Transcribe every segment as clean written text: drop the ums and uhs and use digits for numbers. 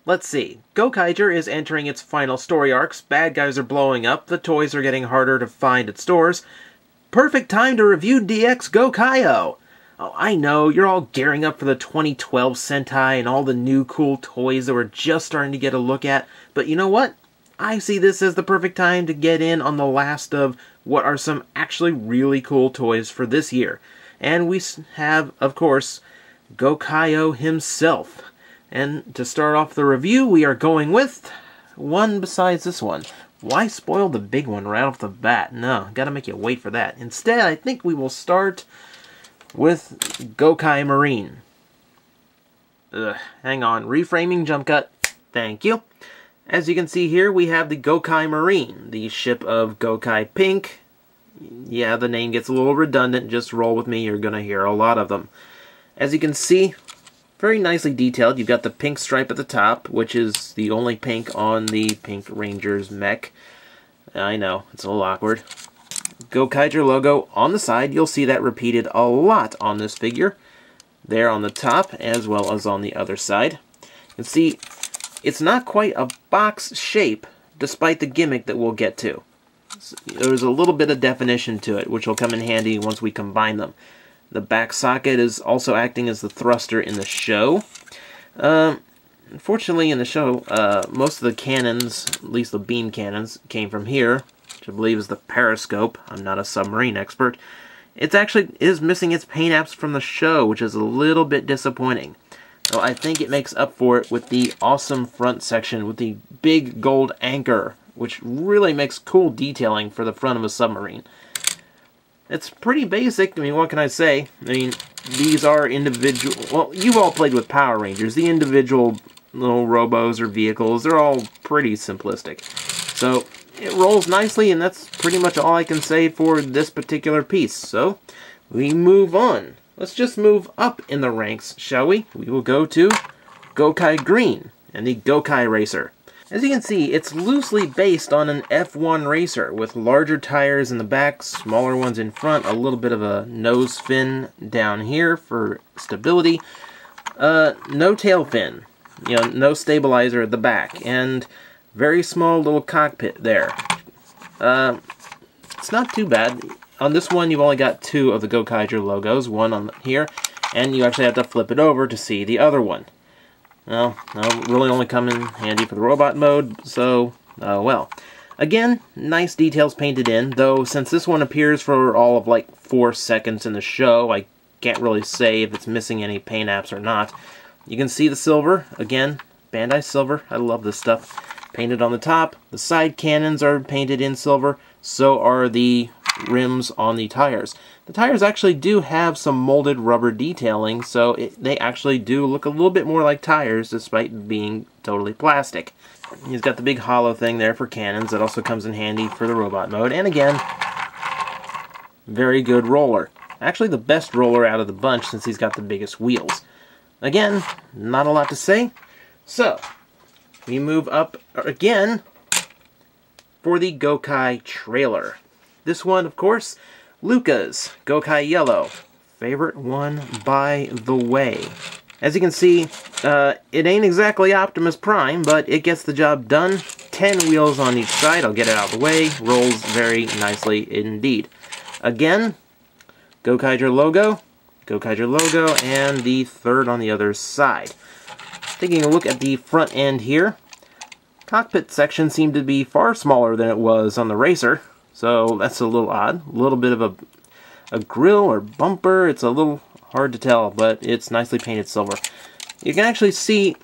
Let's see. Gokaiger is entering its final story arcs, bad guys are blowing up, the toys are getting harder to find at stores. Perfect time to review DX GokaiOh! Oh, I know, you're all gearing up for the 2012 Sentai and all the new cool toys that we're just starting to get a look at, but you know what? I see this as the perfect time to get in on the last of what are some actually really cool toys for this year. And we have, of course, GokaiOh himself. And to start off the review, we are going with one besides this one. Why spoil the big one right off the bat? No, gotta make you wait for that. Instead, I think we will start with Gokai Marine. Hang on, reframing jump cut. Thank you. As you can see here, we have the Gokai Marine, the ship of Gokai Pink. Yeah, the name gets a little redundant, just roll with me, you're gonna hear a lot of them. As you can see, very nicely detailed. You've got the pink stripe at the top, which is the only pink on the Pink Ranger's mech. I know, it's a little awkward. Gokaiger logo on the side. You'll see that repeated a lot on this figure. There on the top, as well as on the other side. You can see, it's not quite a box shape, despite the gimmick that we'll get to. There's a little bit of definition to it, which will come in handy once we combine them. The back socket is also acting as the thruster in the show. Unfortunately, in the show, most of the cannons, at least the beam cannons, came from here, which I believe is the periscope. I'm not a submarine expert. It actually is missing its paint apps from the show, which is a little bit disappointing. So I think it makes up for it with the awesome front section with the big gold anchor, which really makes cool detailing for the front of a submarine. It's pretty basic. I mean, what can I say? I mean, these are individual... Well, you've all played with Power Rangers. The individual little robos or vehicles, they're all pretty simplistic. So, it rolls nicely, and that's pretty much all I can say for this particular piece. So, we move on. Let's just move up in the ranks, shall we? We will go to Gokai Green and the Gokai Racer. As you can see, it's loosely based on an F1 racer, with larger tires in the back, smaller ones in front, a little bit of a nose fin down here for stability, no tail fin, no stabilizer at the back, and very small little cockpit there. It's not too bad. On this one, you've only got two of the Gokaiger logos, one on here, and you actually have to flip it over to see the other one. Well, that'll really only come in handy for the robot mode, so, well. Again, nice details painted in, though since this one appears for all of like 4 seconds in the show, I can't really say if it's missing any paint apps or not. You can see the silver, again, Bandai silver, I love this stuff. Painted on the top, the side cannons are painted in silver, so are the rims on the tires. The tires actually do have some molded rubber detailing, so they actually do look a little bit more like tires despite being totally plastic. He's got the big hollow thing there for cannons that also comes in handy for the robot mode, and again, very good roller. Actually the best roller out of the bunch since he's got the biggest wheels. Again, not a lot to say, so we move up again for the Gokai trailer. This one, of course, Luca's Gokai Yellow. Favorite one by the way. As you can see, it ain't exactly Optimus Prime, but it gets the job done. 10 wheels on each side. I'll get it out of the way. Rolls very nicely indeed. Again, Gokaiger logo, and the third on the other side. Taking a look at the front end here, cockpit section seemed to be far smaller than it was on the Racer. So that's a little odd. A little bit of a grill or bumper. It's a little hard to tell, but it's nicely painted silver. You can actually see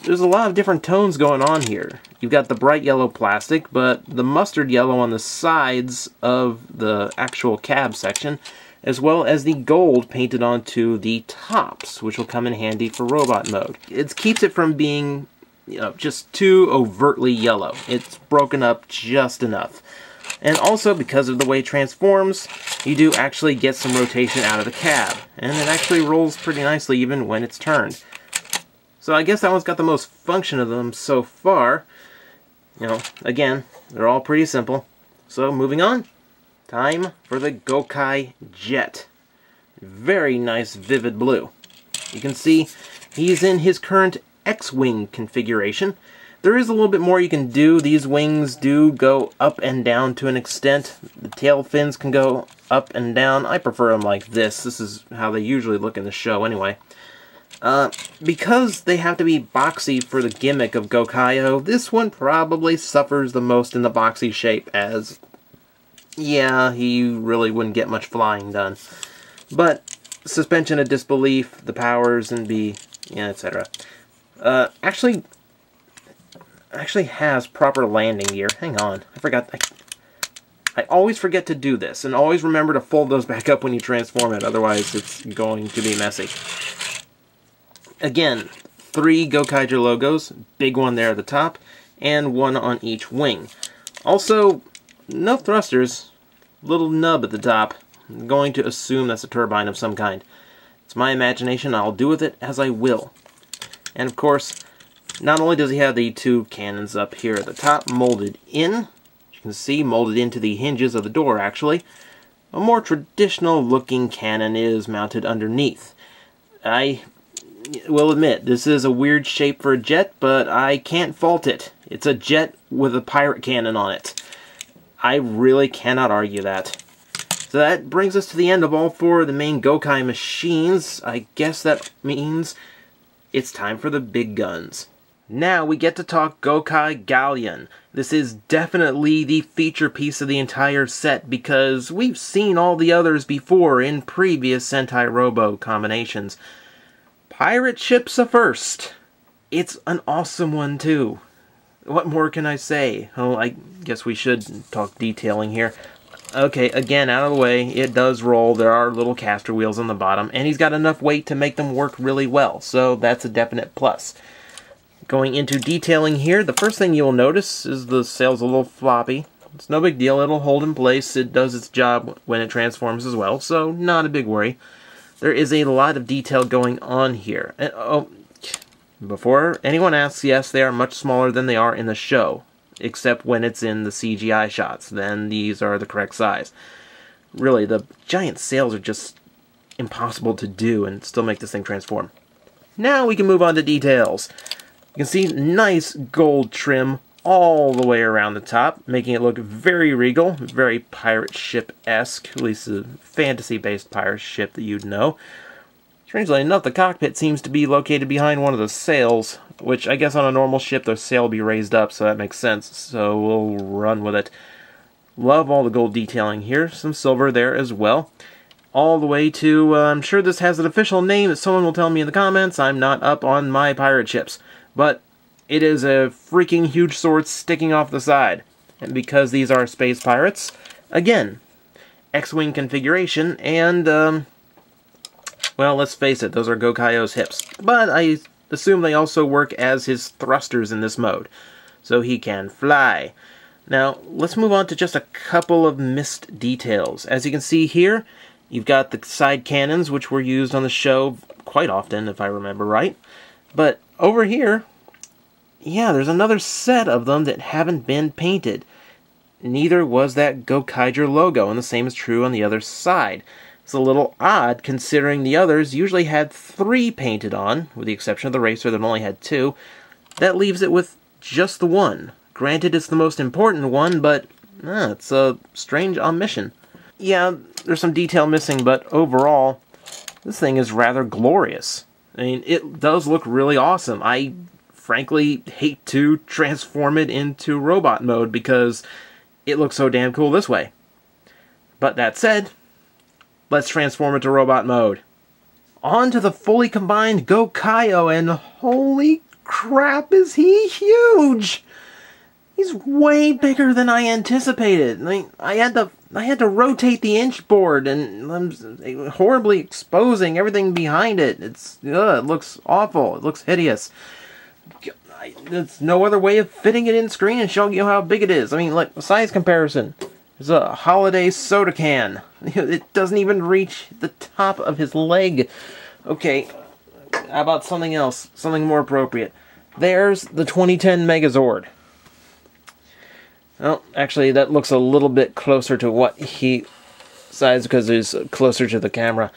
there's a lot of different tones going on here. You've got the bright yellow plastic, but the mustard yellow on the sides of the actual cab section, as well as the gold painted onto the tops, which will come in handy for robot mode. It keeps it from being, just too overtly yellow. It's broken up just enough. And also, because of the way it transforms, you do actually get some rotation out of the cab. And it actually rolls pretty nicely even when it's turned. So I guess that one's got the most function of them so far. Again, they're all pretty simple. So, moving on. Time for the Gokai Jet. Very nice vivid blue. You can see he's in his current X-Wing configuration. There is a little bit more you can do. These wings do go up and down to an extent. The tail fins can go up and down. I prefer them like this. This is how they usually look in the show anyway. Because they have to be boxy for the gimmick of GokaiOh, this one probably suffers the most in the boxy shape, as, yeah, he really wouldn't get much flying done. But suspension of disbelief, the powers, and yeah, etc. Actually has proper landing gear. Hang on, I forgot. I always forget to do this, and always remember to fold those back up when you transform it, otherwise it's going to be messy. Again, 3 Gokaiger logos, big one there at the top, and 1 on each wing. Also, no thrusters, little nub at the top. I'm going to assume that's a turbine of some kind. It's my imagination, I'll do with it as I will. And of course, not only does he have the 2 cannons up here at the top molded in, as you can see, molded into the hinges of the door actually, a more traditional looking cannon is mounted underneath. I will admit, this is a weird shape for a jet, but I can't fault it. It's a jet with a pirate cannon on it. I really cannot argue that. So that brings us to the end of all 4 of the main Gokai machines. I guess that means it's time for the big guns. Now we get to talk Gokai Galleon. This is definitely the feature piece of the entire set because we've seen all the others before in previous Sentai Robo combinations. Pirate ships a first. It's an awesome one too. What more can I say? Oh, I guess we should talk detailing here. Okay, again, out of the way, it does roll. There are little caster wheels on the bottom, and he's got enough weight to make them work really well, so that's a definite plus. Going into detailing here, the first thing you'll notice is the sail's a little floppy. It's no big deal, it'll hold in place. It does its job when it transforms as well, so not a big worry. There is a lot of detail going on here. And, oh, before anyone asks, yes, they are much smaller than they are in the show, except when it's in the CGI shots. Then these are the correct size. Really, the giant sails are just impossible to do and still make this thing transform. Now we can move on to details. You can see nice gold trim all the way around the top, making it look very regal, very pirate ship-esque, at least a fantasy-based pirate ship that you'd know. Strangely enough, the cockpit seems to be located behind one of the sails, which I guess on a normal ship the sail will be raised up, so that makes sense, so we'll run with it. Love all the gold detailing here, some silver there as well. All the way to, I'm sure this has an official name that someone will tell me in the comments. I'm not up on my pirate ships, but it is a freaking huge sword sticking off the side. And because these are space pirates, again, X-Wing configuration, and, well, let's face it, those are GokaiOh's hips. But I assume they also work as his thrusters in this mode, so he can fly. Now, let's move on to just a couple of missed details. As you can see here, you've got the side cannons, which were used on the show quite often, if I remember right. But over here, yeah, there's another set of them that haven't been painted. Neither was that Gokaiger logo, and the same is true on the other side. It's a little odd, considering the others usually had 3 painted on, with the exception of the racer that only had 2. That leaves it with just the 1. Granted, it's the most important one, but it's a strange omission. Yeah, there's some detail missing, but overall, this thing is rather glorious. I mean, it does look really awesome. I frankly hate to transform it into robot mode because it looks so damn cool this way. But that said, let's transform it to robot mode. On to the fully combined GokaiOh, and holy crap, is he huge! He's way bigger than I anticipated. I mean, I had to rotate the inch board, and I'm horribly exposing everything behind it. It looks awful. It looks hideous. There's no other way of fitting it in screen and showing you how big it is. I mean, like, size comparison. There's a holiday soda can. It doesn't even reach the top of his leg. Okay, how about something else? Something more appropriate. There's the 2010 Megazord. Well, actually, that looks a little bit closer to what he size because he's closer to the camera.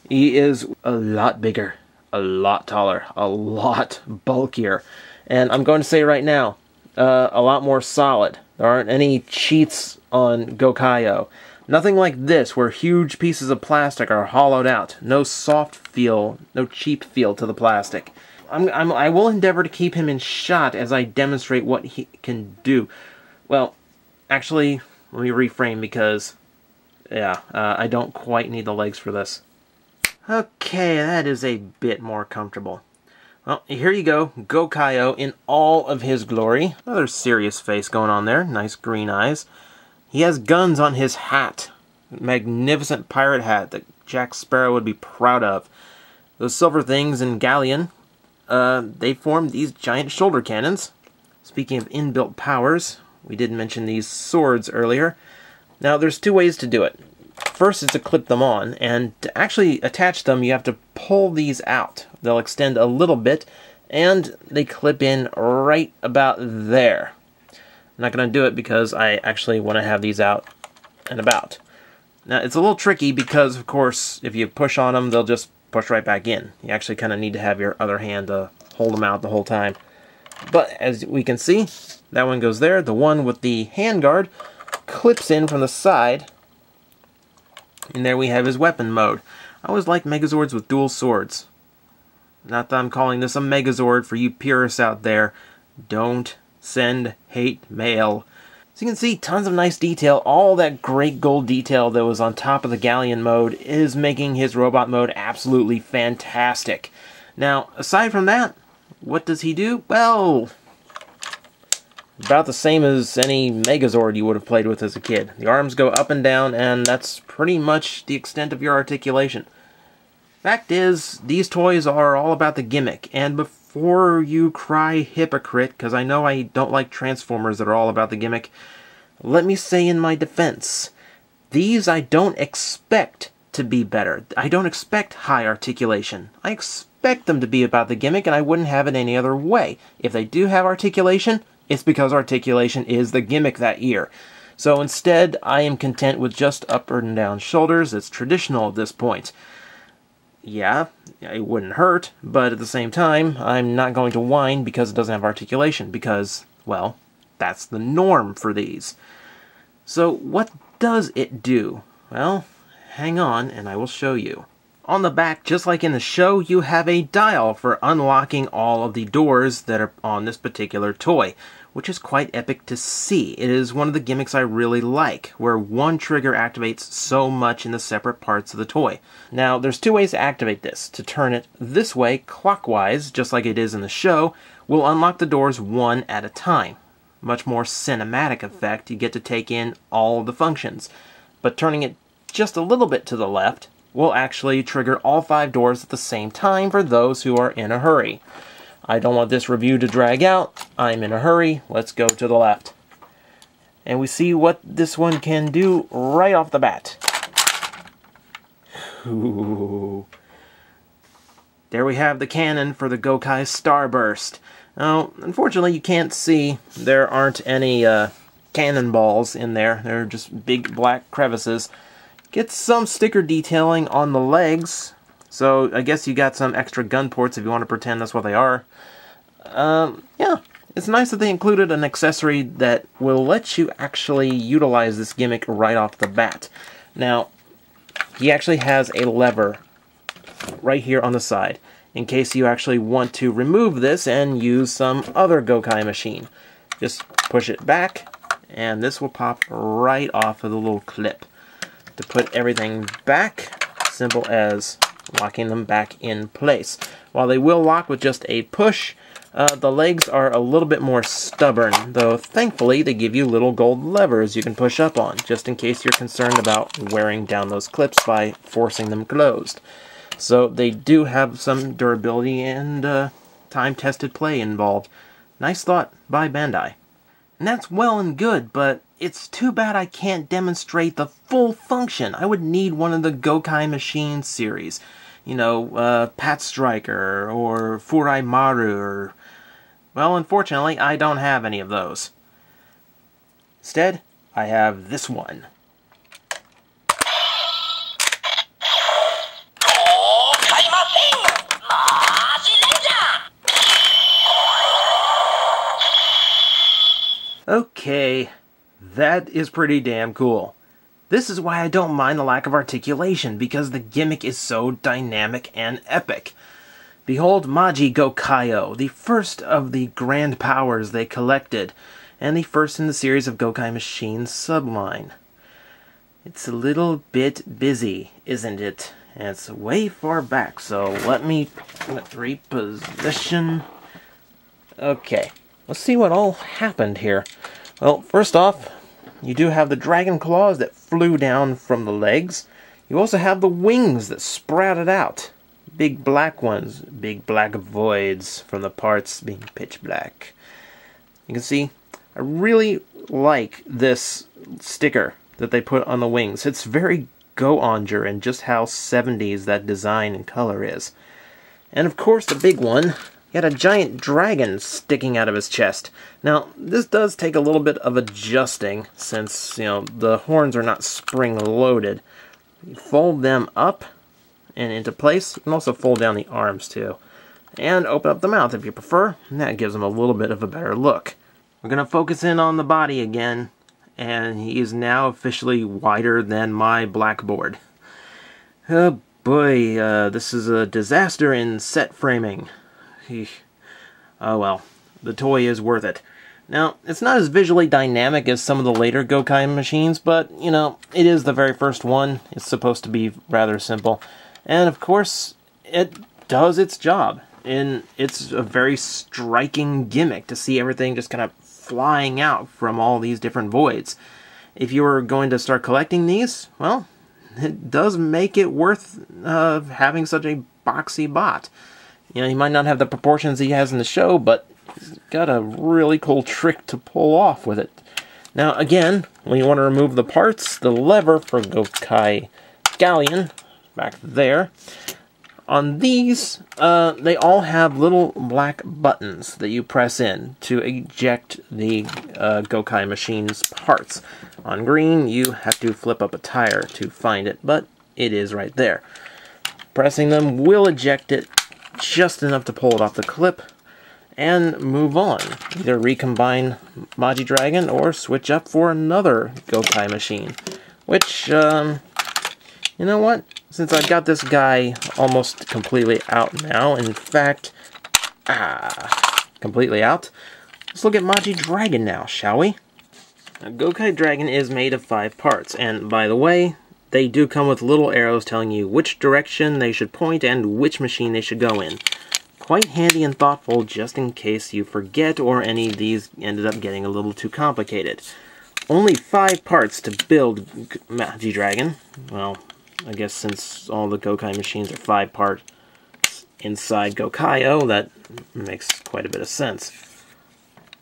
He is a lot bigger. a lot taller, a lot bulkier. And I'm going to say right now, a lot more solid. There aren't any cheats on GokaiOh. Nothing like this, where huge pieces of plastic are hollowed out. No soft feel, no cheap feel to the plastic. I will endeavor to keep him in shot as I demonstrate what he can do. Well, actually, let me reframe because, yeah, I don't quite need the legs for this. Okay, that is a bit more comfortable. Well, here you go, GokaiOh in all of his glory. Another serious face going on there, nice green eyes. He has guns on his hat. Magnificent pirate hat that Jack Sparrow would be proud of. Those silver things in galleon, they form these giant shoulder cannons. Speaking of inbuilt powers, we did mention these swords earlier. Now, there's two ways to do it. First is to clip them on, and to actually attach them, you have to pull these out. They'll extend a little bit, and they clip in right about there. I'm not going to do it because I actually want to have these out and about. Now, it's a little tricky because, of course, if you push on them, they'll just push right back in. You actually kind of need to have your other hand to hold them out the whole time. But as we can see, that one goes there. The one with the handguard clips in from the side. And there we have his weapon mode. I always like Megazords with dual swords. Not that I'm calling this a Megazord for you purists out there. Don't send hate mail. So you can see tons of nice detail. All that great gold detail that was on top of the galleon mode is making his robot mode absolutely fantastic. Now, aside from that, what does he do? Well, about the same as any Megazord you would have played with as a kid. The arms go up and down, and that's pretty much the extent of your articulation. Fact is, these toys are all about the gimmick, and before you cry hypocrite, because I know I don't like Transformers that are all about the gimmick, let me say in my defense, these I don't expect to be better. I don't expect high articulation. I expect them to be about the gimmick, and I wouldn't have it any other way. If they do have articulation, it's because articulation is the gimmick that year. So instead, I am content with just up and down shoulders. It's traditional at this point. Yeah, it wouldn't hurt, but at the same time, I'm not going to whine because it doesn't have articulation, because, well, that's the norm for these. So what does it do? Well, hang on and I will show you. On the back, just like in the show, you have a dial for unlocking all of the doors that are on this particular toy, which is quite epic to see. It is one of the gimmicks I really like, where one trigger activates so much in the separate parts of the toy. Now, there's two ways to activate this. To turn it this way, clockwise, just like it is in the show, will unlock the doors one at a time. Much more cinematic effect, you get to take in all the functions. But turning it just a little bit to the left will actually trigger all 5 doors at the same time for those who are in a hurry. I don't want this review to drag out. I'm in a hurry. Let's go to the left. And we see what this one can do right off the bat. Ooh. There we have the cannon for the Gokai Starburst. Now, unfortunately, you can't see. There aren't any cannonballs in there. They're just big black crevices. Get some sticker detailing on the legs. So, I guess you got some extra gun ports if you want to pretend that's what they are. Yeah, it's nice that they included an accessory that will let you actually utilize this gimmick right off the bat. Now, he actually has a lever right here on the side, in case you actually want to remove this and use some other Gokai machine. Just push it back, and this will pop right off of the little clip. To put everything back, simple as locking them back in place. While they will lock with just a push, the legs are a little bit more stubborn, though thankfully they give you little gold levers you can push up on, just in case you're concerned about wearing down those clips by forcing them closed. So they do have some durability and time-tested play involved. Nice thought by Bandai. And that's well and good, but it's too bad I can't demonstrate the full function. I would need one of the Gokai Machine series. You know, Pat Striker, or Furai Maru, or... Well, unfortunately, I don't have any of those. Instead, I have this one. Gokai Machine! Okay, that is pretty damn cool. This is why I don't mind the lack of articulation, because the gimmick is so dynamic and epic. Behold MagiGokaiOh, the first of the grand powers they collected, and the first in the series of Gokai Machine subline. It's a little bit busy, isn't it? And it's way far back, so let me reposition. Okay, let's see what all happened here. Well, first off, you do have the dragon claws that flew down from the legs. You also have the wings that sprouted out. Big black ones, big black voids from the parts being pitch black. You can see, I really like this sticker that they put on the wings. It's very Gokaiger and just how 70s that design and color is. And of course the big one, he had a giant dragon sticking out of his chest. Now, this does take a little bit of adjusting since, the horns are not spring-loaded. You fold them up and into place. You can also fold down the arms too. And open up the mouth if you prefer, and that gives them a little bit of a better look. We're going to focus in on the body again, and he is now officially wider than my blackboard. Oh boy, this is a disaster in set framing. Oh well, the toy is worth it. Now, it's not as visually dynamic as some of the later Gokai machines, but, it is the very first one. It's supposed to be rather simple. And of course, it does its job. And it's a very striking gimmick to see everything just kind of flying out from all these different voids. If you were going to start collecting these, well, it does make it worth having such a boxy bot. He might not have the proportions he has in the show, but he's got a really cool trick to pull off with it. Now, again, when you want to remove the parts, the lever for Gokai Galleon, back there, on these, they all have little black buttons that you press in to eject the Gokai Machine's parts. On green, you have to flip up a tire to find it, but it is right there. Pressing them will eject it just enough to pull it off the clip and move on. Either recombine MagiDragon or switch up for another Gokai Machine, which, you know what? Since I've got this guy almost completely out now, in fact, completely out, let's look at MagiDragon now, shall we? Now, Gokaidragon is made of 5 parts, and by the way, they do come with little arrows telling you which direction they should point and which machine they should go in. Quite handy and thoughtful just in case you forget or any of these ended up getting a little too complicated. Only 5 parts to build MagiDragon. Well, I guess since all the Gokai machines are 5 parts inside GokaiOh, that makes quite a bit of sense.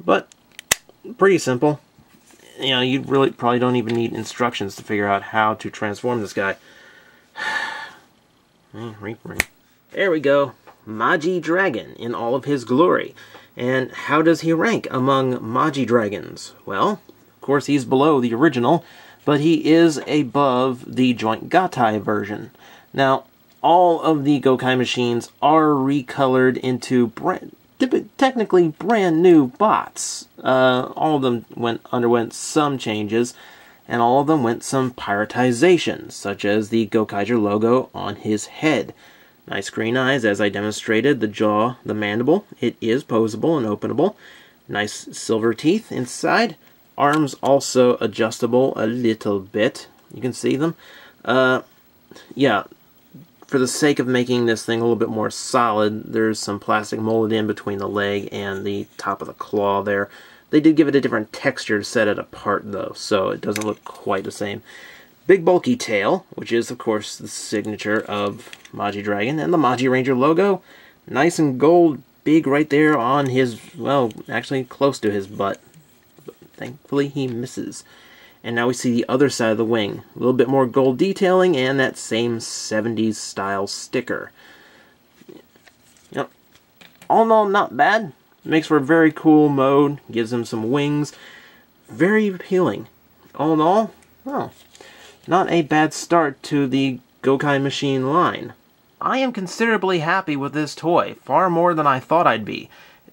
But, pretty simple. You really probably don't even need instructions to figure out how to transform this guy. There we go. MagiDragon in all of his glory. And how does he rank among MagiDragons? Well, of course he's below the original, but he is above the joint Gatai version. Now, all of the Gokai machines are recolored into technically brand new bots. All of them underwent some changes, and all of them went some prioritization, such as the Gokaiger logo on his head. Nice green eyes, as I demonstrated, the jaw, the mandible, it is posable and openable. Nice silver teeth inside. Arms also adjustable a little bit. You can see them. Yeah, for the sake of making this thing a little bit more solid, there's some plastic molded in between the leg and the top of the claw there. They did give it a different texture to set it apart, though, so it doesn't look quite the same. Big bulky tail, which is, of course, the signature of MagiDragon, and the MagiRanger logo. Nice and gold, big right there on his, well, actually close to his butt. But thankfully, he misses. And now we see the other side of the wing. A little bit more gold detailing and that same 70s style sticker. Yep. All in all, not bad. Makes for a very cool mode. Gives him some wings. Very appealing. All in all, well, not a bad start to the Gokai Machine line. I am considerably happy with this toy. Far more than I thought I'd be.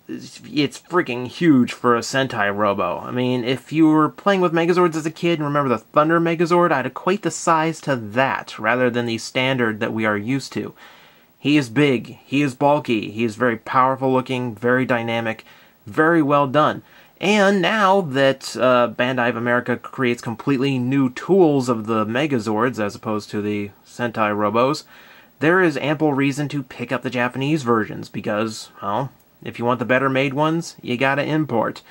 it's freaking huge for a Sentai Robo. I mean, if you were playing with Megazords as a kid and remember the Thunder Megazord, I'd equate the size to that, rather than the standard that we are used to. He is big, he is bulky, he is very powerful looking, very dynamic, very well done. And now that Bandai of America creates completely new tools of the Megazords as opposed to the Sentai Robos, there is ample reason to pick up the Japanese versions because, well, if you want the better made ones, you gotta import.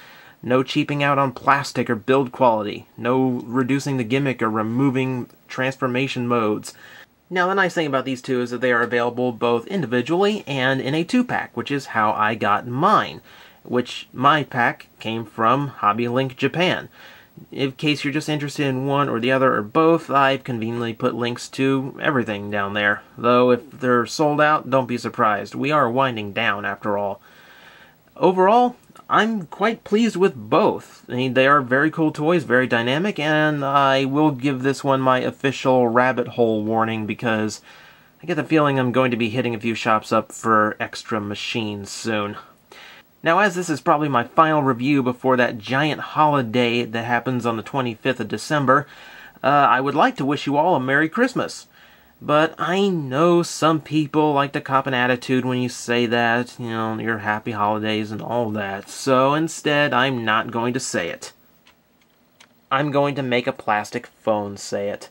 No cheaping out on plastic or build quality. No reducing the gimmick or removing transformation modes. Now, the nice thing about these two is that they are available both individually and in a 2-pack, which is how I got mine. Which, my pack came from Hobby Link Japan. In case you're just interested in one or the other or both, I've conveniently put links to everything down there. Though, if they're sold out, don't be surprised. We are winding down, after all. Overall, I'm quite pleased with both. I mean, they are very cool toys, very dynamic, and I will give this one my official rabbit hole warning because I get the feeling I'm going to be hitting a few shops up for extra machines soon. Now, as this is probably my final review before that giant holiday that happens on the 25th of December, I would like to wish you all a Merry Christmas. But I know some people like to cop an attitude when you say that, you know, your happy holidays and all that. So instead, I'm not going to say it. I'm going to make a plastic phone say it.